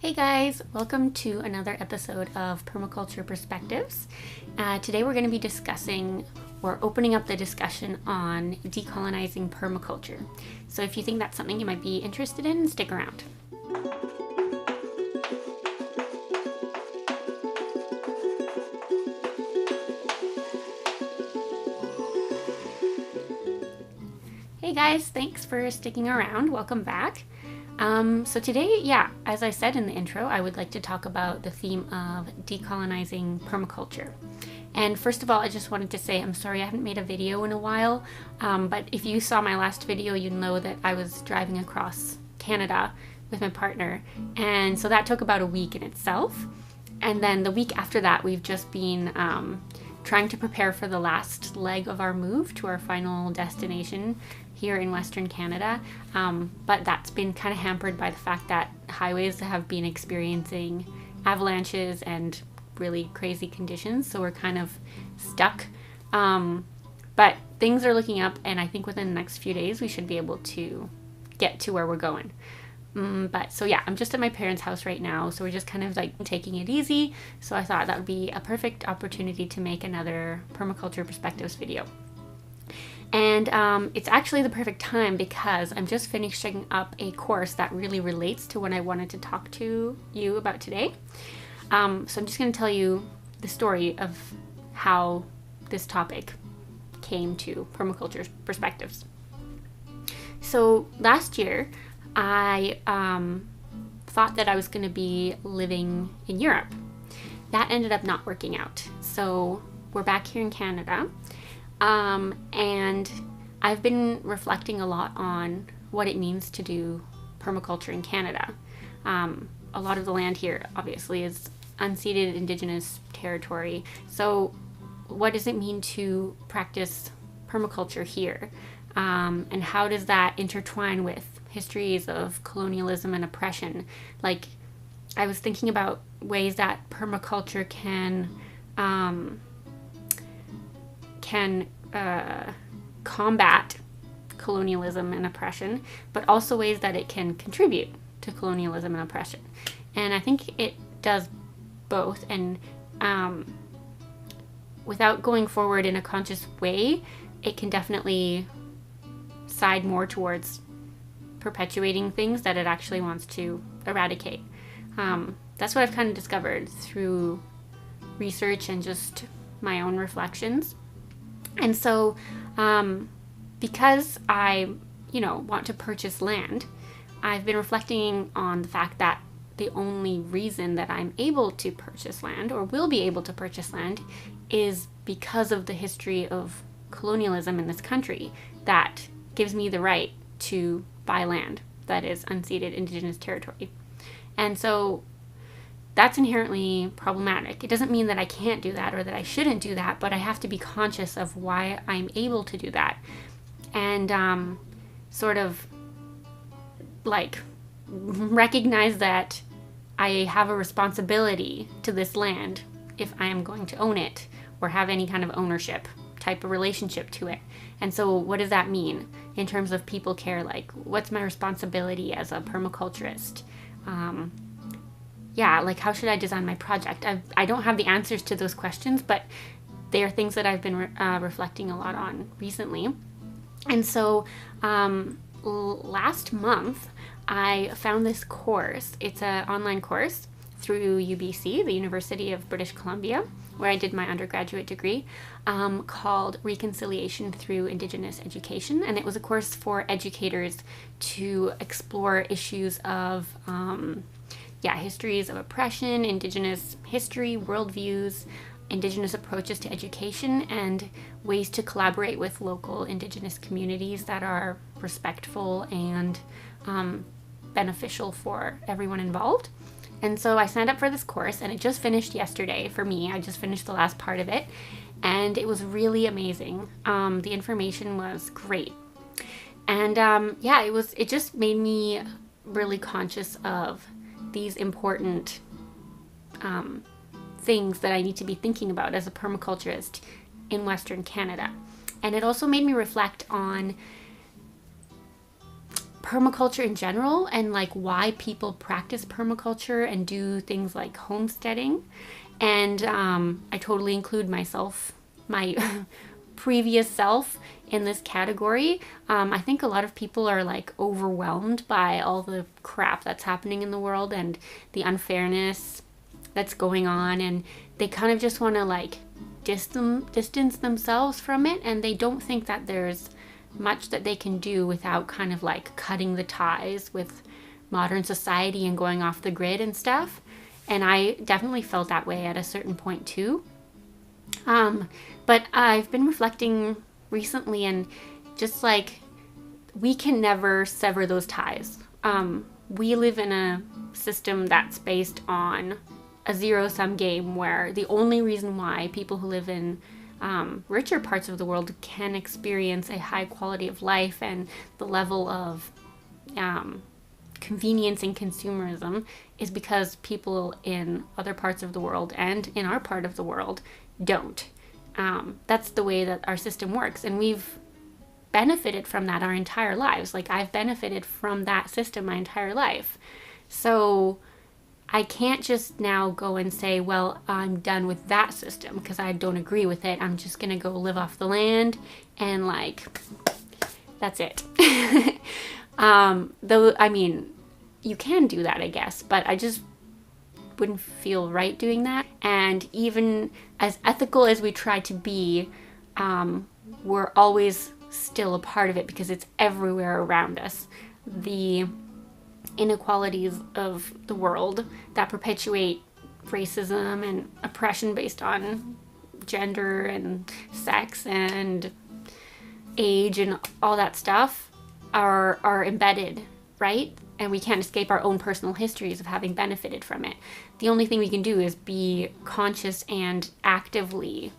Hey guys, welcome to another episode of Permaculture Perspectives. Today we're going to be discussing or opening up the discussion on decolonizing permaculture. So if you think that's something you might be interested in, stick around. Hey guys, thanks for sticking around. Welcome back. So today, as I said in the intro, I would like to talk about the theme of decolonizing permaculture. And first of all, I just wanted to say I'm sorry I haven't made a video in a while, but if you saw my last video, you know that I was driving across Canada with my partner, and so that took about a week in itself. And then the week after that, we've just been trying to prepare for the last leg of our move to our final destination here in Western Canada, but that's been kind of hampered by the fact that highways have been experiencing avalanches and really crazy conditions, so we're kind of stuck. But things are looking up, and I think within the next few days we should be able to get to where we're going. I'm just at my parents' house right now, so we're just kind of like taking it easy. So I thought that would be a perfect opportunity to make another Permaculture Perspectives video. And it's actually the perfect time because I'm just finishing up a course that really relates to what I wanted to talk to you about today. So I'm just going to tell you the story of how this topic came to Permaculture Perspectives. So last year, I thought that I was going to be living in Europe. That ended up not working out. So we're back here in Canada. And I've been reflecting a lot on what it means to do permaculture in Canada. A lot of the land here obviously is unceded Indigenous territory. So what does it mean to practice permaculture here? And how does that intertwine with histories of colonialism and oppression? Like, I was thinking about ways that permaculture can combat colonialism and oppression, but also ways that it can contribute to colonialism and oppression. And I think it does both. And without going forward in a conscious way, it can definitely side more towards perpetuating things that it actually wants to eradicate. That's what I've kind of discovered through research and just my own reflections. And so, because I, want to purchase land, I've been reflecting on the fact that the only reason that I'm able to purchase land or will be able to purchase land is because of the history of colonialism in this country that gives me the right to buy land that is unceded Indigenous territory. And so that's inherently problematic. It doesn't mean that I can't do that or that I shouldn't do that, but I have to be conscious of why I'm able to do that. And sort of like recognize that I have a responsibility to this land if I am going to own it or have any kind of ownership type of relationship to it. And so what does that mean in terms of people care? Like, what's my responsibility as a permaculturist? Like, how should I design my project? I don't have the answers to those questions, but they are things that I've been reflecting a lot on recently. And so last month, I found this course. It's an online course through UBC, the University of British Columbia, where I did my undergraduate degree, called Reconciliation Through Indigenous Education. And it was a course for educators to explore issues of histories of oppression, Indigenous history, worldviews, Indigenous approaches to education, and ways to collaborate with local Indigenous communities that are respectful and beneficial for everyone involved. And so I signed up for this course, and it just finished yesterday for me. I just finished the last part of it, and it was really amazing. The information was great. And it just made me really conscious of these important things that I need to be thinking about as a permaculturist in Western Canada. And it also made me reflect on permaculture in general and like why people practice permaculture and do things like homesteading. And I totally include myself, my previous self, in this category. I think a lot of people are like overwhelmed by all the crap that's happening in the world and the unfairness that's going on, and they kind of just want to like distance themselves from it, and they don't think that there's much that they can do without kind of like cutting the ties with modern society and going off the grid and stuff. And I definitely felt that way at a certain point too. But I've been reflecting recently, and just like we can never sever those ties. We live in a system that's based on a zero-sum game where the only reason why people who live in richer parts of the world can experience a high quality of life and the level of convenience and consumerism is because people in other parts of the world and in our part of the world don't. That's the way that our system works, and we've benefited from that our entire lives. Like, I've benefited from that system my entire life. So I can't just now go and say, well, I'm done with that system because I don't agree with it. I'm just going to go live off the land and like, that's it. Though, I mean, you can do that, I guess, but I just wouldn't feel right doing that. And even as ethical as we try to be, we're always still a part of it because it's everywhere around us. The inequalities of the world that perpetuate racism and oppression based on gender and sex and age and all that stuff are embedded, right? And we can't escape our own personal histories of having benefited from it. The only thing we can do is be conscious and actively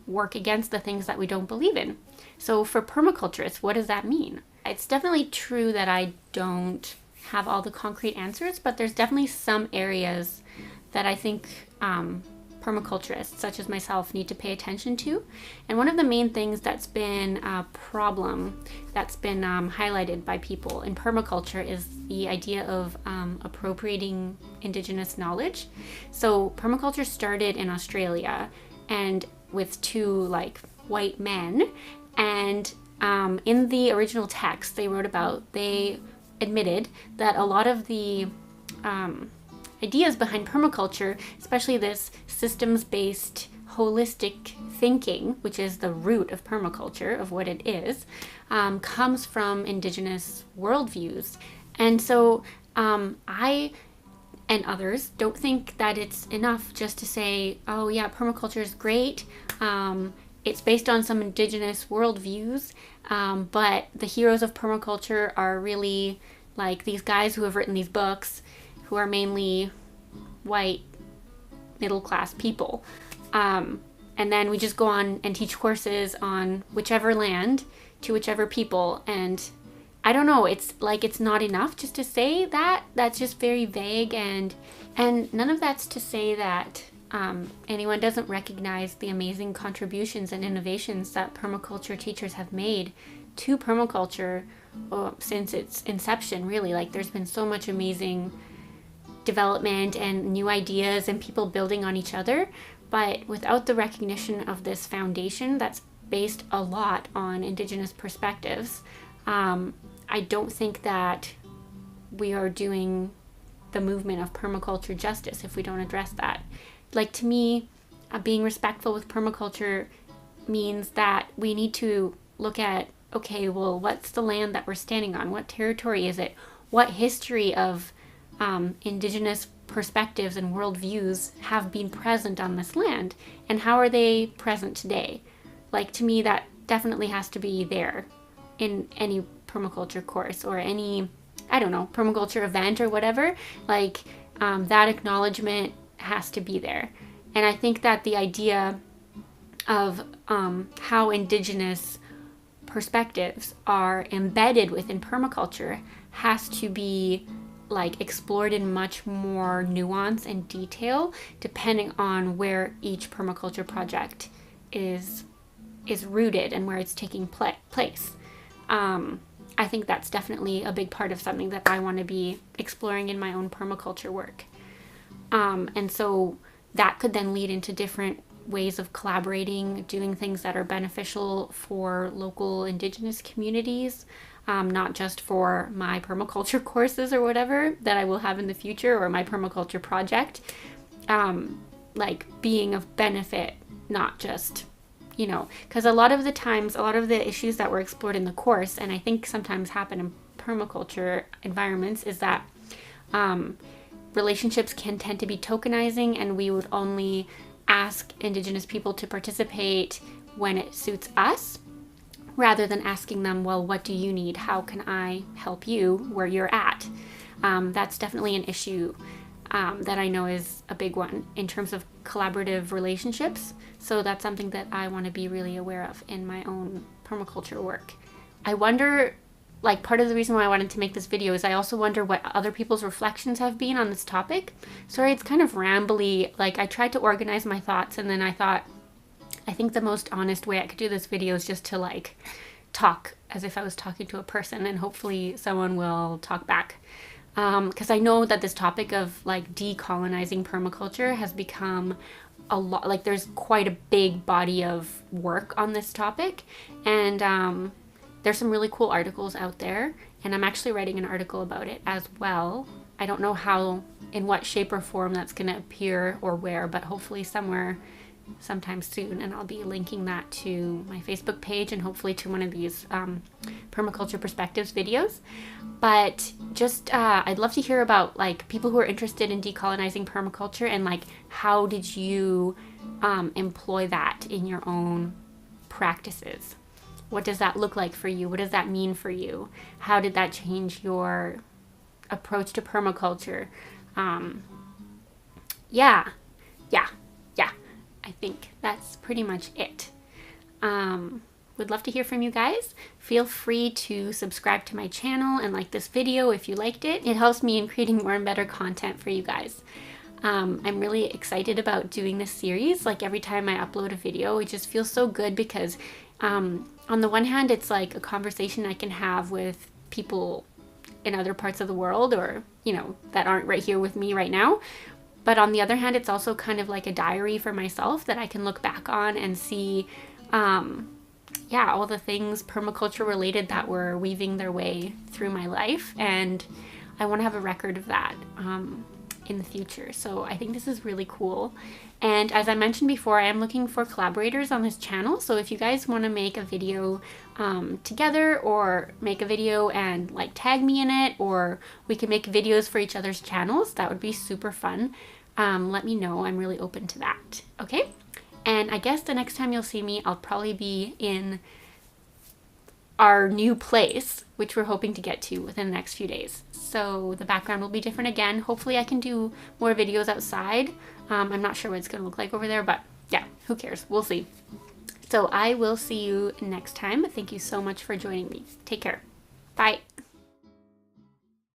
work against the things that we don't believe in. So for permaculturists, what does that mean? It's definitely true that I don't have all the concrete answers, but there's definitely some areas that I think permaculturists, such as myself, need to pay attention to. And one of the main things that's been a problem that's been highlighted by people in permaculture is the idea of appropriating Indigenous knowledge. So permaculture started in Australia and with two like white men, and in the original text they admitted that a lot of the ideas behind permaculture, especially this systems-based holistic thinking, which is the root of permaculture, of what it is, comes from Indigenous worldviews. And so I and others don't think that it's enough just to say, oh yeah, permaculture is great. It's based on some Indigenous worldviews, but the heroes of permaculture are really like these guys who have written these books who are mainly white middle-class people. And then we just go on and teach courses on whichever land to whichever people. And I don't know, it's like it's not enough just to say that. That's just very vague, and none of that's to say that anyone doesn't recognize the amazing contributions and innovations that permaculture teachers have made to permaculture since its inception, really. Like, there's been so much amazing development and new ideas and people building on each other, but without the recognition of this foundation that's based a lot on Indigenous perspectives, I don't think that we are doing the movement of permaculture justice if we don't address that. Like, to me, being respectful with permaculture means that we need to look at, okay, well, what's the land that we're standing on? What territory is it? What history of Indigenous perspectives and worldviews have been present on this land? And how are they present today? Like, to me, that definitely has to be there in any permaculture course or any, I don't know, permaculture event or whatever. Like, that acknowledgement has to be there. And I think that the idea of how Indigenous perspectives are embedded within permaculture has to be like explored in much more nuance and detail depending on where each permaculture project is rooted and where it's taking place. I think that's definitely a big part of something that I want to be exploring in my own permaculture work. And so that could then lead into different ways of collaborating, doing things that are beneficial for local Indigenous communities, not just for my permaculture courses or whatever that I will have in the future, or my permaculture project, like being of benefit, not just, you know, because a lot of the times, a lot of the issues that were explored in the course, and I think sometimes happen in permaculture environments, is that relationships can tend to be tokenizing, and we would only ask Indigenous people to participate when it suits us, rather than asking them, well, what do you need? How can I help you where you're at? That's definitely an issue that I know is a big one in terms of collaborative relationships. So that's something that I want to be really aware of in my own permaculture work. I wonder, like, part of the reason why I wanted to make this video is I also wonder what other people's reflections have been on this topic. Sorry, it's kind of rambly. Like, I tried to organize my thoughts, and then I thought, I think the most honest way I could do this video is just to like talk as if I was talking to a person, and hopefully someone will talk back. Because I know that this topic of like decolonizing permaculture has become a lot, like there's quite a big body of work on this topic, and there's some really cool articles out there, and I'm actually writing an article about it as well. I don't know how, in what shape or form that's going to appear or where, but hopefully somewhere sometime soon, and I'll be linking that to my Facebook page and hopefully to one of these Permaculture Perspectives videos. But just I'd love to hear about like people who are interested in decolonizing permaculture, and like how did you employ that in your own practices? What does that look like for you? What does that mean for you? How did that change your approach to permaculture? Yeah. I think that's pretty much it. Would love to hear from you guys. Feel free to subscribe to my channel and like this video if you liked it. It helps me in creating more and better content for you guys. I'm really excited about doing this series. Like every time I upload a video, it just feels so good because on the one hand, it's like a conversation I can have with people in other parts of the world, or, you know, that aren't right here with me right now. But on the other hand, it's also kind of like a diary for myself that I can look back on and see, all the things permaculture related that were weaving their way through my life. And I want to have a record of that in the future. So I think this is really cool. And as I mentioned before, I am looking for collaborators on this channel. So if you guys want to make a video together, or make a video and like tag me in it, or we can make videos for each other's channels, that would be super fun. Let me know. I'm really open to that. Okay? And I guess the next time you'll see me, I'll probably be in our new place, which we're hoping to get to within the next few days. So the background will be different again. Hopefully I can do more videos outside. I'm not sure what it's going to look like over there, but yeah, who cares? We'll see. So I will see you next time. Thank you so much for joining me. Take care. Bye.